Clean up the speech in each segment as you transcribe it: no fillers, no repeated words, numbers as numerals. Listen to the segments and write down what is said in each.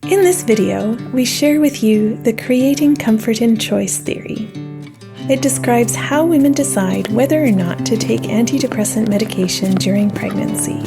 In this video, we share with you the Creating Comfort in Choice theory. It describes how women decide whether or not to take antidepressant medication during pregnancy.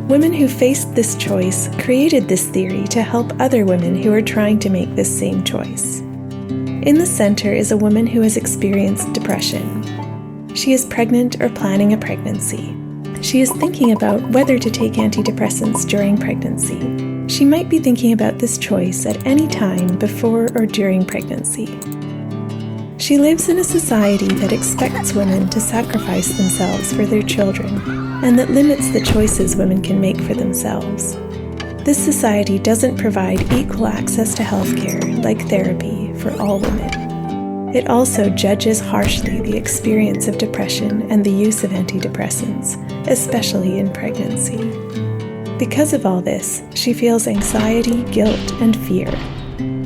Women who faced this choice created this theory to help other women who are trying to make this same choice. In the center is a woman who has experienced depression. She is pregnant or planning a pregnancy. She is thinking about whether to take antidepressants during pregnancy. She might be thinking about this choice at any time before or during pregnancy. She lives in a society that expects women to sacrifice themselves for their children and that limits the choices women can make for themselves. This society doesn't provide equal access to healthcare, like therapy, for all women. It also judges harshly the experience of depression and the use of antidepressants, especially in pregnancy. Because of all this, she feels anxiety, guilt, and fear.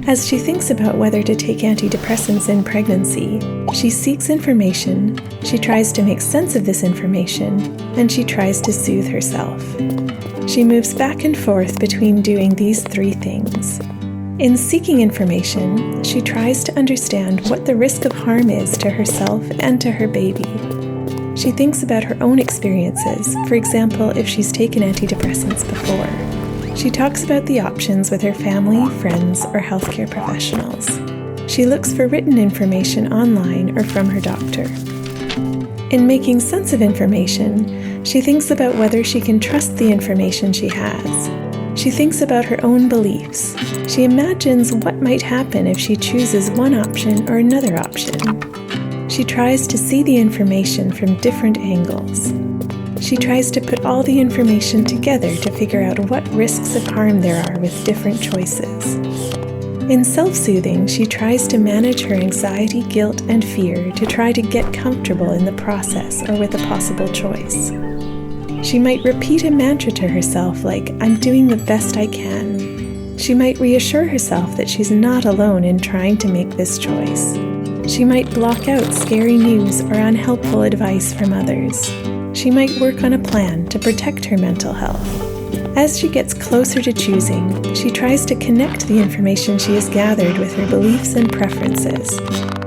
As she thinks about whether to take antidepressants in pregnancy, she seeks information, she tries to make sense of this information, and she tries to soothe herself. She moves back and forth between doing these three things. In seeking information, she tries to understand what the risk of harm is to herself and to her baby. She thinks about her own experiences, for example, if she's taken antidepressants before. She talks about the options with her family, friends, or healthcare professionals. She looks for written information online or from her doctor. In making sense of information, she thinks about whether she can trust the information she has. She thinks about her own beliefs. She imagines what might happen if she chooses one option or another option. She tries to see the information from different angles. She tries to put all the information together to figure out what risks of harm there are with different choices. In self-soothing, she tries to manage her anxiety, guilt, and fear to try to get comfortable in the process or with a possible choice. She might repeat a mantra to herself like, "I'm doing the best I can." She might reassure herself that she's not alone in trying to make this choice. She might block out scary news or unhelpful advice from others. She might work on a plan to protect her mental health. As she gets closer to choosing, she tries to connect the information she has gathered with her beliefs and preferences.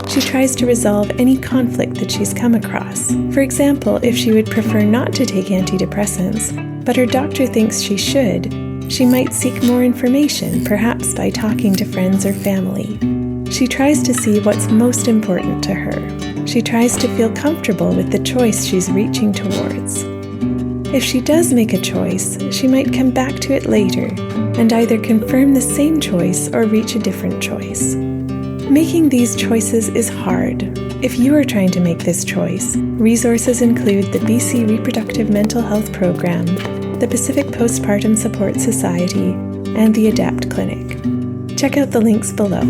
She tries to resolve any conflict that she's come across. For example, if she would prefer not to take antidepressants, but her doctor thinks she should, she might seek more information, perhaps by talking to friends or family. She tries to see what's most important to her. She tries to feel comfortable with the choice she's reaching towards. If she does make a choice, she might come back to it later and either confirm the same choice or reach a different choice. Making these choices is hard. If you are trying to make this choice, resources include the BC Reproductive Mental Health Program, the Pacific Postpartum Support Society, and the ADAPT Clinic. Check out the links below.